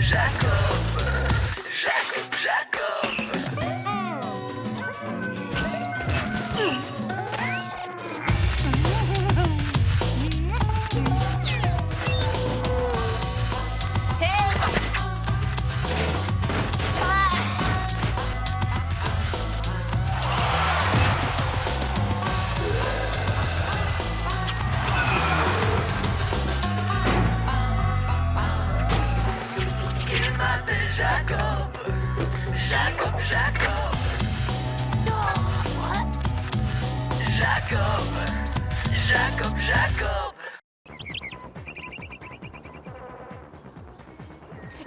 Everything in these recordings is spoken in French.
Jacob.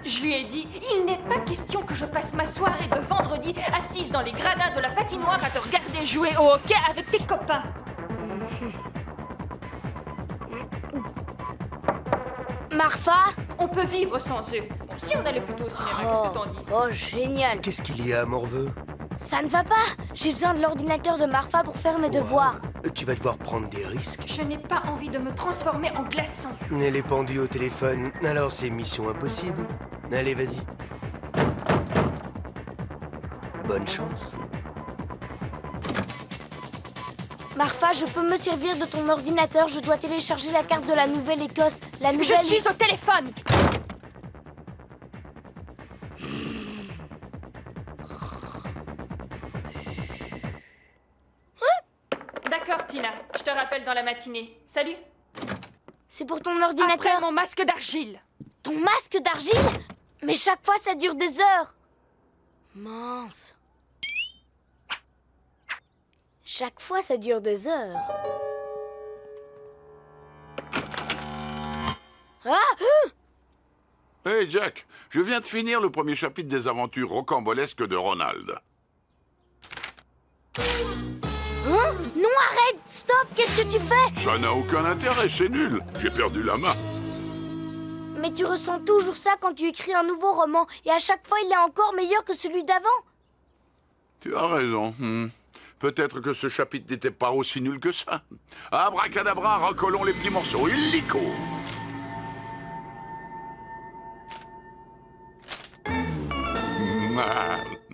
Je lui ai dit, il n'est pas question que je passe ma soirée de vendredi assise dans les gradins de la patinoire à te regarder jouer au hockey avec tes copains. Marfa? On peut vivre sans eux. Bon, si on allait plutôt au cinéma, qu'est-ce que t'en dis? Oh, génial. Qu'est-ce qu'il y a, Morveux? Ça ne va pas. J'ai besoin de l'ordinateur de Marfa pour faire mes devoirs. Tu vas devoir prendre des risques. Je n'ai pas envie de me transformer en glaçon. Elle est pendue au téléphone, alors c'est mission impossible. Allez, vas-y. Bonne chance. Marfa, je peux me servir de ton ordinateur. Je dois télécharger la carte de la Nouvelle-Écosse. La nouvelle... Je suis au téléphone. D'accord, Tina. Je te rappelle dans la matinée. Salut. C'est pour ton ordinateur. Après mon masque d'argile. Ton masque d'argile? Mais chaque fois, ça dure des heures. Mince. Chaque fois, ça dure des heures. Ah! Hey Jack, je viens de finir le premier chapitre des aventures rocambolesques de Ronald. Hein? Non, arrête! Stop! Qu'est-ce que tu fais? Ça n'a aucun intérêt, c'est nul. J'ai perdu la main. Mais tu ressens toujours ça quand tu écris un nouveau roman. Et à chaque fois, il est encore meilleur que celui d'avant. Tu as raison. Peut-être que ce chapitre n'était pas aussi nul que ça. Abracadabra, recollons les petits morceaux. Illico.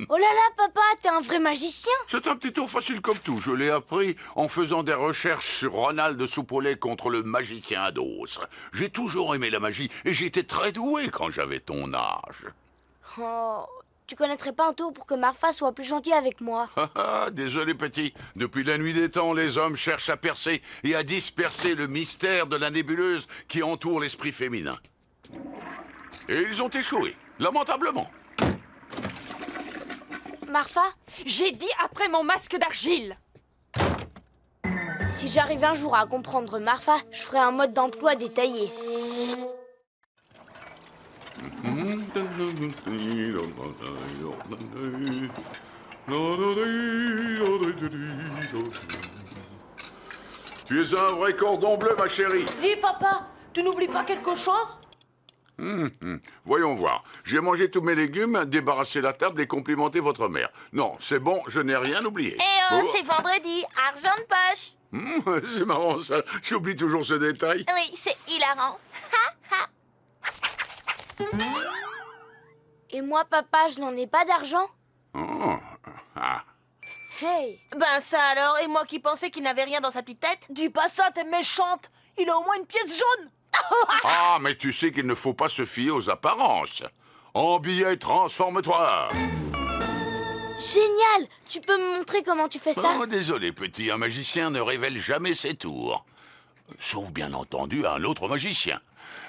Oh là là, papa, t'es un vrai magicien. C'est un petit tour facile comme tout. Je l'ai appris en faisant des recherches sur Ronald Soupollet contre le magicien Ados. J'ai toujours aimé la magie et j'étais très doué quand j'avais ton âge. Oh, tu connaîtrais pas un tour pour que Marfa soit plus gentille avec moi? Désolé petit. Depuis la nuit des temps, les hommes cherchent à percer et à disperser le mystère de la nébuleuse qui entoure l'esprit féminin. Et ils ont échoué, lamentablement. Marfa, J'ai dit après mon masque d'argile. si j'arrive un jour à comprendre Marfa, je ferai un mode d'emploi détaillé. Tu es un vrai cordon bleu, ma chérie. Dis, papa, tu n'oublies pas quelque chose? Voyons voir. J'ai mangé tous mes légumes, débarrassé la table et complimenté votre mère. Non, c'est bon, je n'ai rien oublié. C'est vendredi, argent de poche. C'est marrant ça, j'oublie toujours ce détail. Oui, c'est hilarant. Et moi, papa, je n'en ai pas d'argent? Oh. Ah. Hey! Ben ça alors, et moi qui pensais qu'il n'avait rien dans sa petite tête? Dis pas ça, t'es méchante. Il a au moins une pièce jaune. Ah, mais tu sais qu'il ne faut pas se fier aux apparences. En billet, transforme-toi. Génial! Tu peux me montrer comment tu fais ça? Oh, désolé, petit, un magicien ne révèle jamais ses tours. Sauf, bien entendu, à un autre magicien.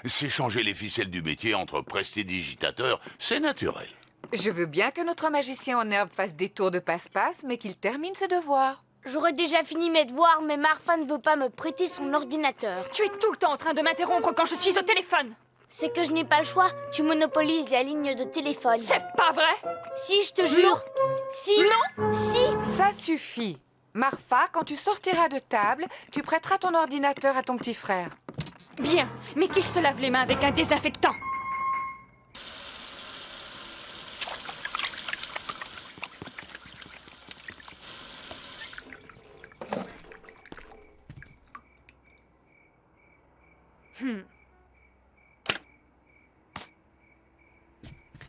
C'est changer les ficelles du métier entre prestidigitateurs, c'est naturel. Je veux bien que notre magicien en herbe fasse des tours de passe-passe, mais qu'il termine ses devoirs. J'aurais déjà fini mes devoirs, mais Marfa ne veut pas me prêter son ordinateur. Tu es tout le temps en train de m'interrompre quand je suis au téléphone. C'est que je n'ai pas le choix. Tu monopolises la ligne de téléphone. C'est pas vrai. Si, je te jure. Si. Non. Si. Ça suffit. Marfa, quand tu sortiras de table, tu prêteras ton ordinateur à ton petit frère. Bien, mais qu'il se lave les mains avec un désinfectant.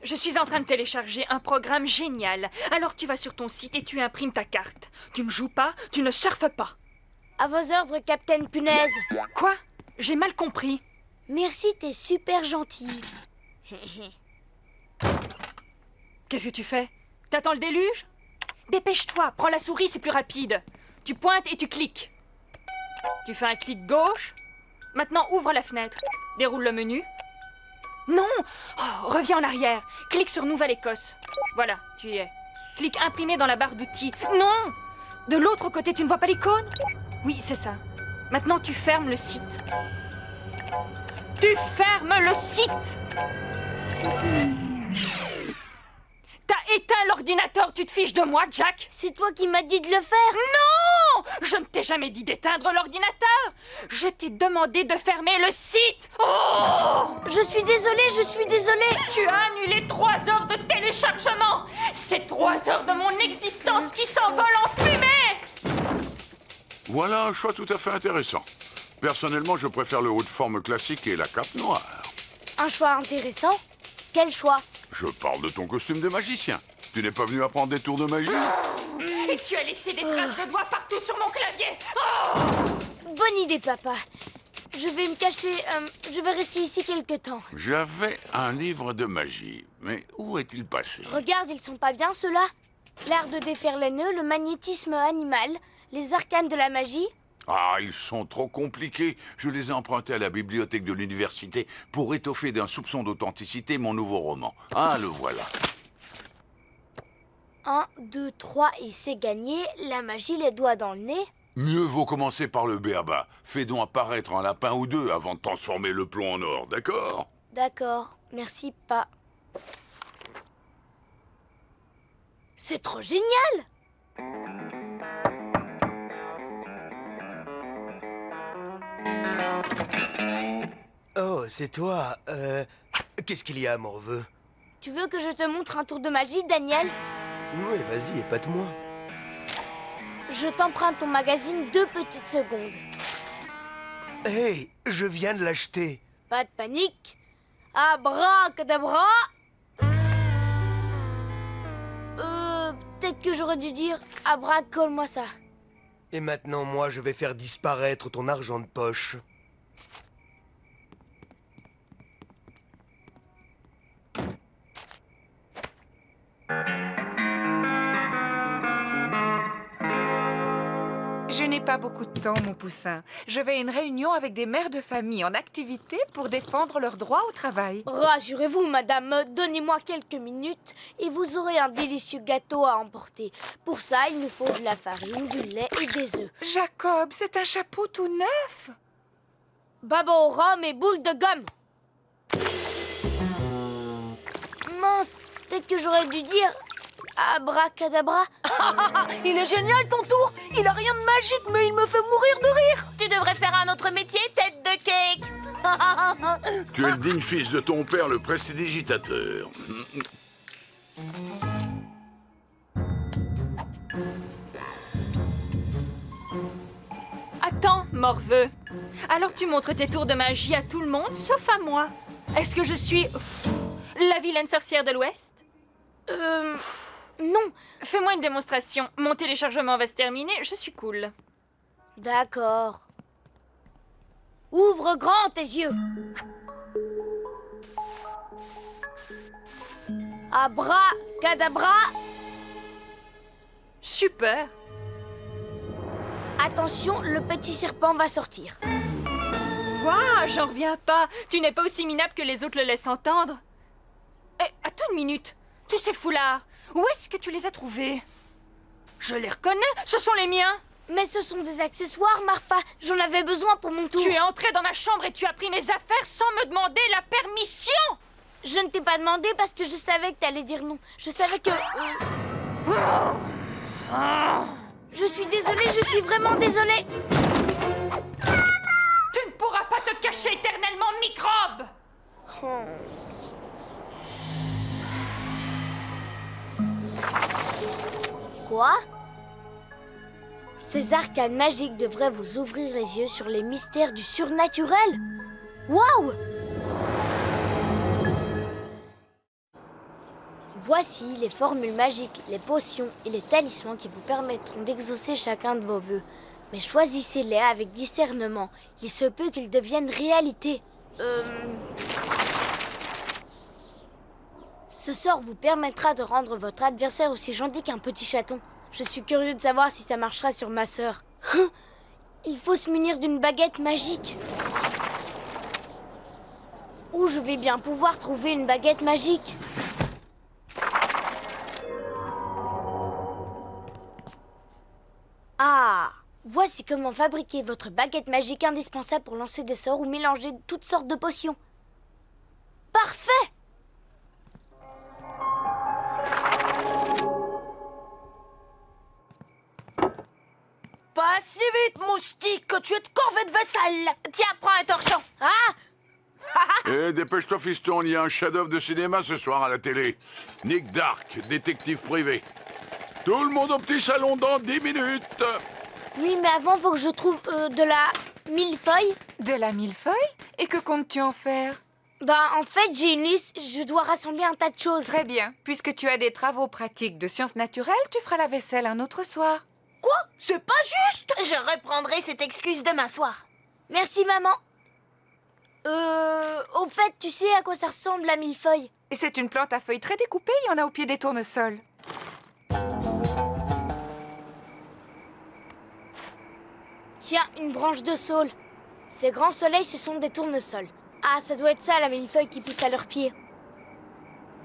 Je suis en train de télécharger un programme génial. Alors tu vas sur ton site et tu imprimes ta carte. Tu ne joues pas, tu ne surfes pas. À vos ordres, Capitaine Punaise. Quoi? J'ai mal compris. Merci, t'es super gentil. Qu'est-ce que tu fais? T'attends le déluge? Dépêche-toi, prends la souris, c'est plus rapide. Tu pointes et tu cliques. Tu fais un clic gauche. Maintenant, ouvre la fenêtre. Déroule le menu. Non! Oh, reviens en arrière. Clique sur Nouvelle-Écosse. Voilà, tu y es. Clique imprimer dans la barre d'outils. Non! De l'autre côté, tu ne vois pas l'icône? Oui, c'est ça. Maintenant, tu fermes le site. Tu fermes le site! T'as éteint l'ordinateur, tu te fiches de moi, Jack? C'est toi qui m'as dit de le faire. Non! Je ne t'ai jamais dit d'éteindre l'ordinateur. Je t'ai demandé de fermer le site. Oh! Je suis désolée. Tu as annulé 3 heures de téléchargement. C'est 3 heures de mon existence qui s'envolent en fumée. Voilà un choix tout à fait intéressant. Personnellement, je préfère le haut de forme classique et la cape noire. Un choix intéressant? Quel choix? Je parle de ton costume de magicien. Tu n'es pas venu apprendre des tours de magie? Et tu as laissé des traces de doigts partout sur mon clavier. Oh! Bonne idée, papa. Je vais me cacher, je vais rester ici quelque temps. J'avais un livre de magie, mais où est-il passé? Regarde, ils sont pas bien, ceux-là? L'art de défaire les nœuds, le magnétisme animal, les arcanes de la magie. Ah, ils sont trop compliqués. Je les ai empruntés à la bibliothèque de l'université pour étoffer d'un soupçon d'authenticité mon nouveau roman. Ah, le voilà. 1, 2, 3 et c'est gagné. La magie, les doigts dans le nez. Mieux vaut commencer par le b.a.-ba. Fais donc apparaître un lapin ou deux avant de transformer le plomb en or, d'accord? D'accord, merci, pas. C'est trop génial! Oh, c'est toi. Qu'est-ce qu'il y a, morveux? Tu veux que je te montre un tour de magie, Daniel? Oui, vas-y, épate-moi. Je t'emprunte ton magazine 2 petites secondes. Hey, je viens de l'acheter. Pas de panique. Abracadabra. Peut-être que j'aurais dû dire abracole-moi ça. Et maintenant, moi, je vais faire disparaître ton argent de poche. Je n'ai pas beaucoup de temps, mon poussin. Je vais à une réunion avec des mères de famille en activité pour défendre leurs droits au travail. Rassurez-vous, madame, donnez-moi quelques minutes et vous aurez un délicieux gâteau à emporter. Pour ça, il nous faut de la farine, du lait et des œufs. Jacob, c'est un chapeau tout neuf. Baba au rhum et boule de gomme. Mince, peut-être que j'aurais dû dire abracadabra. Il est génial ton tour. Il a rien de magique, mais il me fait mourir de rire. Tu devrais faire un autre métier, tête de cake. Tu es le digne fils de ton père, le prestidigitateur. Attends, morveux. Alors tu montres tes tours de magie à tout le monde, sauf à moi. Est-ce que je suis la vilaine sorcière de l'Ouest? Non. Fais-moi une démonstration. Mon téléchargement va se terminer, je suis cool. D'accord. Ouvre grand tes yeux. Abracadabra. Super. Attention, le petit serpent va sortir. Waouh, j'en reviens pas. Tu n'es pas aussi minable que les autres le laissent entendre. Eh, attends une minute. Tous ces foulards, où est-ce que tu les as trouvés? Je les reconnais, ce sont les miens. Mais ce sont des accessoires, Marfa. J'en avais besoin pour mon tour. Tu es entré dans ma chambre et tu as pris mes affaires sans me demander la permission. Je ne t'ai pas demandé parce que je savais que t'allais dire non. Je savais que... Je suis désolée, je suis vraiment désolée. Tu ne pourras pas te cacher éternellement, microbe. Quoi? Ces arcanes magiques devraient vous ouvrir les yeux sur les mystères du surnaturel. Waouh! Voici les formules magiques, les potions et les talismans qui vous permettront d'exaucer chacun de vos vœux. Mais choisissez-les avec discernement. Il se peut qu'ils deviennent réalité. Ce sort vous permettra de rendre votre adversaire aussi gentil qu'un petit chaton. Je suis curieux de savoir si ça marchera sur ma sœur. Il faut se munir d'une baguette magique. Où je vais bien pouvoir trouver une baguette magique? Ah! Voici comment fabriquer votre baguette magique indispensable pour lancer des sorts ou mélanger toutes sortes de potions. Parfait! Pas si vite, moustique, que tu es de corvée de vaisselle. Tiens, prends un torchon. Ah! Eh, dépêche-toi, fiston, il y a un chef-d'œuvre de cinéma ce soir à la télé. Nick Dark, détective privé. Tout le monde au petit salon dans 10 minutes. Oui, mais avant, faut que je trouve de la millefeuille. De la millefeuille? Et que comptes-tu en faire? En fait, j'ai une liste, je dois rassembler un tas de choses. Très bien. Puisque tu as des travaux pratiques de sciences naturelles, tu feras la vaisselle un autre soir. Quoi? C'est pas juste. Je reprendrai cette excuse demain soir. Merci, maman. Au fait, tu sais à quoi ça ressemble, la millefeuille? C'est une plante à feuilles très découpées, il y en a au pied des tournesols. Tiens, une branche de saule. Ces grands soleils, ce sont des tournesols. Ah, ça doit être ça, la millefeuille qui pousse à leurs pieds.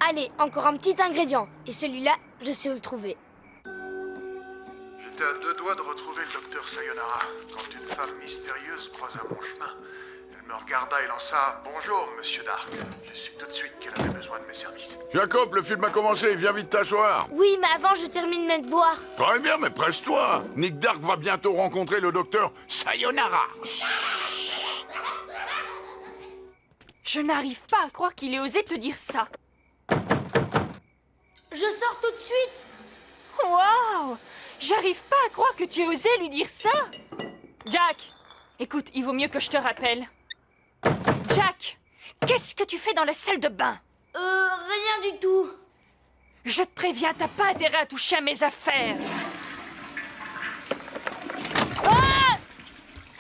Allez, encore un petit ingrédient. Et celui-là, je sais où le trouver. J'étais à 2 doigts de retrouver le docteur Sayonara quand une femme mystérieuse croisa mon chemin. Elle me regarda et lança « Bonjour, monsieur Dark ». J'ai su tout de suite qu'elle avait besoin de mes services. Jacob, le film a commencé, viens vite t'asseoir. Oui, mais avant, je termine mes devoirs. Très bien, mais presse-toi. Nick Dark va bientôt rencontrer le docteur Sayonara. Je n'arrive pas à croire qu'il ait osé te dire ça. Je sors tout de suite. Waouh! J'arrive pas à croire que tu aies osé lui dire ça. Jack, écoute, il vaut mieux que je te rappelle. Jack, qu'est-ce que tu fais dans la salle de bain? Rien du tout. Je te préviens, t'as pas intérêt à toucher à mes affaires. Ah!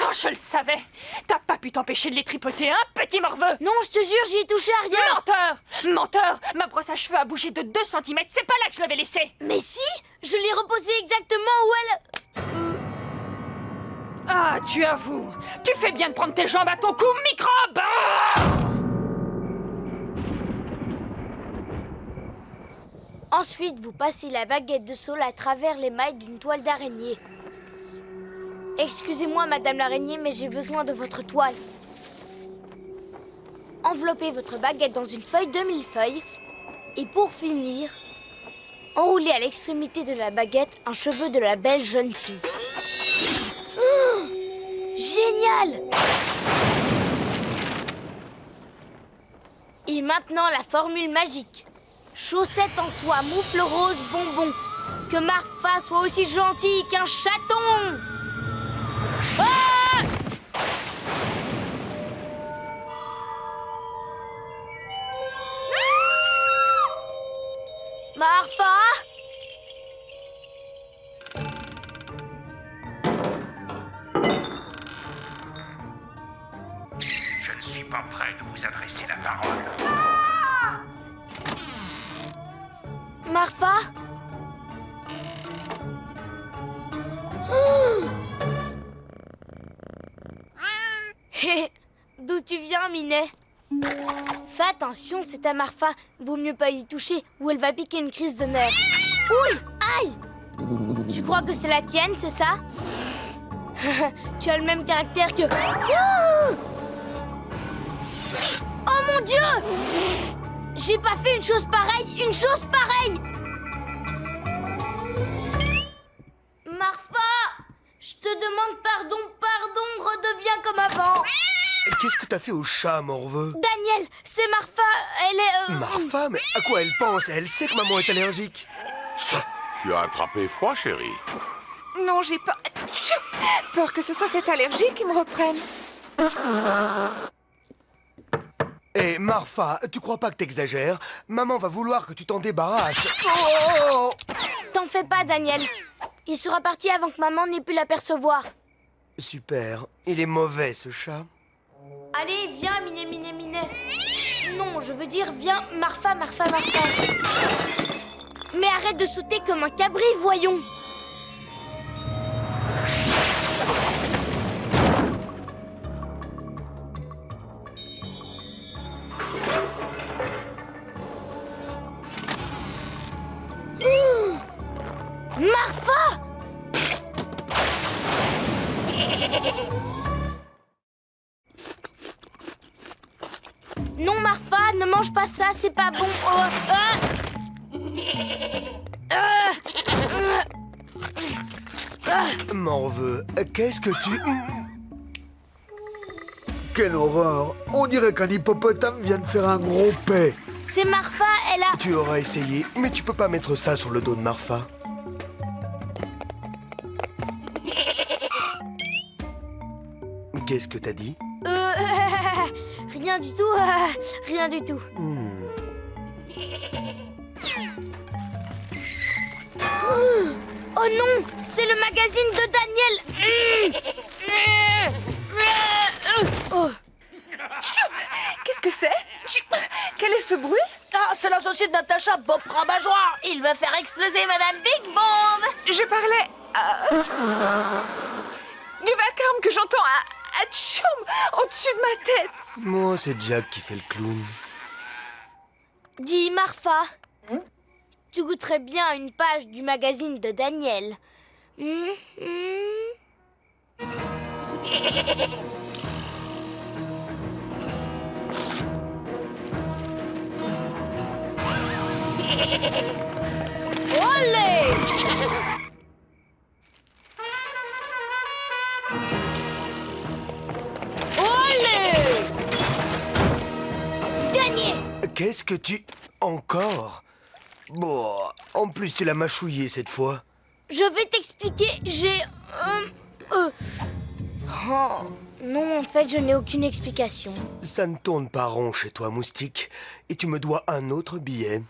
Oh, je le savais. T'as pas pu t'empêcher de les tripoter, hein, petit morveux? Non, je te jure, j'y ai touché à rien. Menteur! Menteur! Ma brosse à cheveux a bougé de 2 cm, c'est pas là que je l'avais laissée. Mais si, je l'ai reposée exactement où elle... Ah, tu avoues. Tu fais bien de prendre tes jambes à ton cou, microbe! Ah! Ensuite, vous passez la baguette de saule à travers les mailles d'une toile d'araignée. Excusez-moi, Madame l'araignée, mais j'ai besoin de votre toile. Enveloppez votre baguette dans une feuille de millefeuille. Et pour finir, enroulez à l'extrémité de la baguette un cheveu de la belle jeune fille. Oh, génial! Et maintenant, la formule magique. Chaussette en soie, moufle rose, bonbon. Que Marfa soit aussi gentille qu'un chaton! Ah! Marfa? Je ne suis pas prêt de vous adresser la parole. Marfa? D'où tu viens, Minet? Fais attention, c'est à Marfa. Vaut mieux pas y toucher ou elle va piquer une crise de nerfs. Ouh! Aïe! Tu crois que c'est la tienne, c'est ça? Tu as le même caractère que... Oh mon Dieu! J'ai pas fait une chose pareille! Une chose pareille! Marfa! Je te demande pardon, redeviens comme avant! Qu'est-ce que t'as fait au chat, morveux? Daniel, c'est Marfa, elle est... Marfa? Mais à quoi elle pense? Elle sait que maman est allergique. Tu as attrapé froid, chérie? Non, j'ai peur... Peur que ce soit cette allergie qui me reprenne. Hé, Hé, Marfa, tu crois pas que t'exagères? Maman va vouloir que tu t'en débarrasses. Oh! T'en fais pas, Daniel. Il sera parti avant que maman n'ait pu l'apercevoir. Super. Il est mauvais, ce chat. Allez, viens, Minet, Minet, Minet. Non, je veux dire, viens, Marfa, Marfa, Marfa. Mais arrête de sauter comme un cabri, voyons. Marfa! Non, Marfa, ne mange pas ça, c'est pas bon. M'en veux. Qu'est-ce que tu... Quelle horreur! On dirait qu'un hippopotame vient de faire un gros paix. C'est Marfa, elle a... Tu auras essayé, mais tu peux pas mettre ça sur le dos de Marfa. Qu'est-ce que t'as dit? Rien du tout, rien du tout. Oh non, c'est le magazine de Daniel. Oh. Qu'est-ce que c'est? Quel est ce bruit? Ah, c'est l'associé de Natacha, Bob Rabat-Joie. Il veut faire exploser Madame Big Bomb. Je parlais du vacarme que j'entends à tchoum, au-dessus de ma tête. Moi, c'est Jack qui fait le clown. Dis, Marfa, tu goûterais bien à une page du magazine de Daniel. Olé! Olé! Gagné! Qu'est-ce que tu... Encore? Bon, en plus tu l'as mâchouillé cette fois. Je vais t'expliquer, j'ai... Oh, non, en fait, je n'ai aucune explication. Ça ne tourne pas rond chez toi, Moustique. Et tu me dois un autre billet.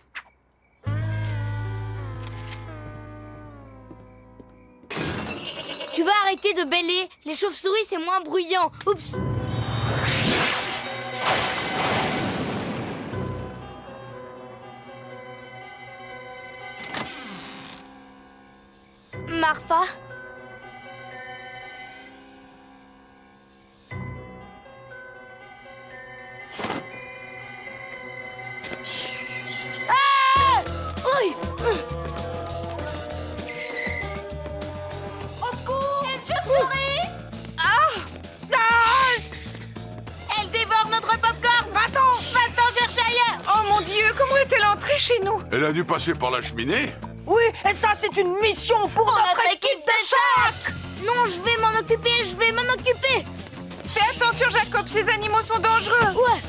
Tu vas arrêter de bêler. Les chauves-souris, c'est moins bruyant. Oups. Marfa? Ah! Oui! Au secours! Une chauve-souris. Elle dévore notre popcorn. Va-t'en chercher ailleurs. Oh mon Dieu, comment est-elle entrée chez nous? Elle a dû passer par la cheminée. Oui, et ça, c'est une mission pour notre équipe de choc. Non, je vais m'en occuper. Fais attention, Jacob, ces animaux sont dangereux. Ouais.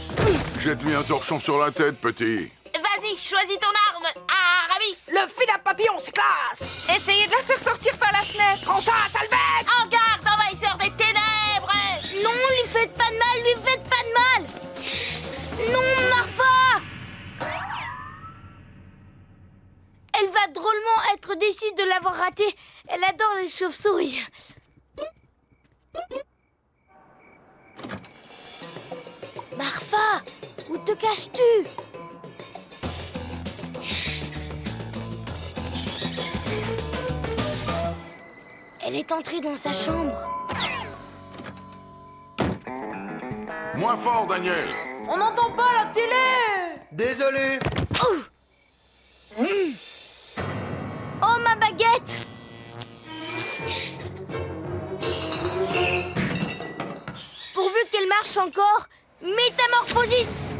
Jette-lui un torchon sur la tête, petit. Vas-y, choisis ton arme. Ah, Ravis. Le fil à papillon, c'est classe. Essayez de la faire sortir par la fenêtre. Prends ça, sale bête. En garde, envahisseur des ténèbres. Non, lui faites pas de mal, Non, Marfa! Elle va drôlement être déçue de l'avoir raté. Elle adore les chauves-souris. Marfa, où te caches-tu? Elle est entrée dans sa chambre. Moins fort, Daniel. On n'entend pas la télé. Désolé. Oh, ma baguette! Pourvu qu'elle marche encore, métamorphosis!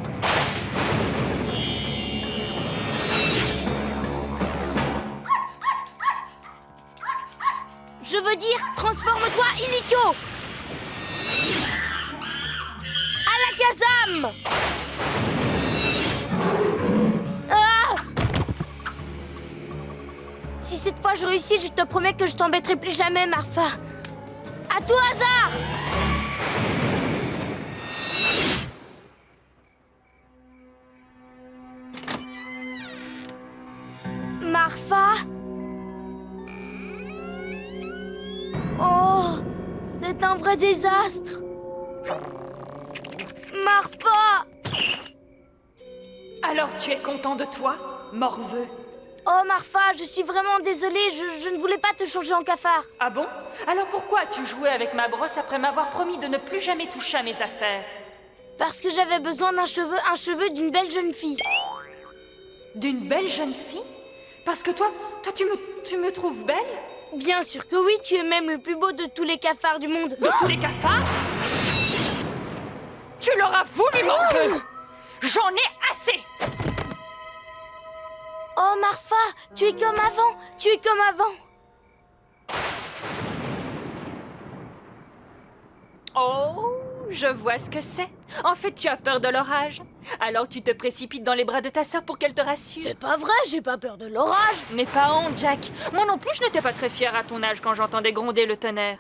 Je veux dire, transforme-toi illico! Alakazam! Ah! Si cette fois je réussis, je te promets que je t'embêterai plus jamais, Marfa. À tout hasard! Marfa? Oh, c'est un vrai désastre. Marfa! Alors tu es content de toi, morveux? Oh Marfa, je suis vraiment désolée, je ne voulais pas te changer en cafard. Ah bon? Alors pourquoi as-tu joué avec ma brosse après m'avoir promis de ne plus jamais toucher à mes affaires? Parce que j'avais besoin d'un cheveu, un cheveu d'une belle jeune fille. D'une belle jeune fille? Parce que toi tu me trouves belle? Bien sûr que oui, tu es même le plus beau de tous les cafards du monde. De tous les cafards? Tu l'auras voulu, morveux! J'en ai assez! Oh Marfa, tu es comme avant, tu es comme avant. Oh, je vois ce que c'est. En fait, tu as peur de l'orage. Alors tu te précipites dans les bras de ta sœur pour qu'elle te rassure. C'est pas vrai, j'ai pas peur de l'orage. N'aie pas honte, Jack. Moi non plus, je n'étais pas très fière à ton âge quand j'entendais gronder le tonnerre.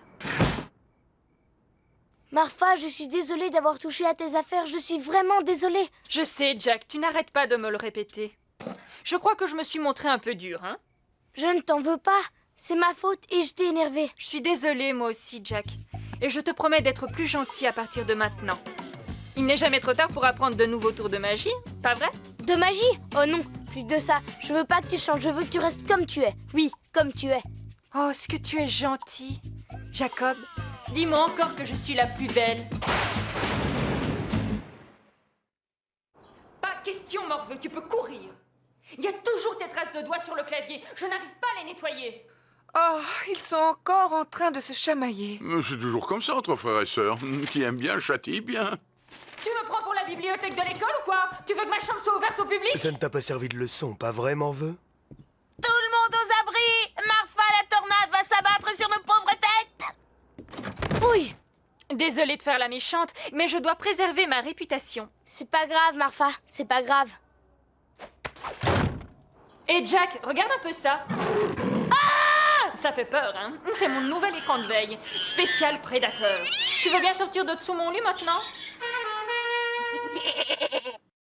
Marfa, je suis désolée d'avoir touché à tes affaires, je suis vraiment désolée. Je sais, Jack, tu n'arrêtes pas de me le répéter. Je crois que je me suis montrée un peu dure, hein? Je ne t'en veux pas, c'est ma faute et je t'ai énervée. Je suis désolée, moi aussi, Jack. Et je te promets d'être plus gentil à partir de maintenant. Il n'est jamais trop tard pour apprendre de nouveaux tours de magie, pas vrai? De magie? Oh non, plus de ça. Je veux pas que tu changes, je veux que tu restes comme tu es. Oui, comme tu es. Oh, ce que tu es gentil. Jacob, dis-moi encore que je suis la plus belle. Pas question, morveux, tu peux courir. Il y a toujours tes traces de doigts sur le clavier. Je n'arrive pas à les nettoyer. Oh, ils sont encore en train de se chamailler. C'est toujours comme ça entre frères et sœurs. Qui aime bien châtie bien. Tu me prends pour la bibliothèque de l'école ou quoi? Tu veux que ma chambre soit ouverte au public? Ça ne t'a pas servi de leçon, pas vrai, morveux? Tout le monde aux abris! Marfa la tornade va s'abattre sur nos pauvres têtes! Oui. Désolée de faire la méchante, mais je dois préserver ma réputation. C'est pas grave, Marfa, c'est pas grave. Et Jack, regarde un peu ça. Ah! Ça fait peur, hein? C'est mon nouvel écran de veille. Spécial prédateur. Tu veux bien sortir de dessous mon lit maintenant?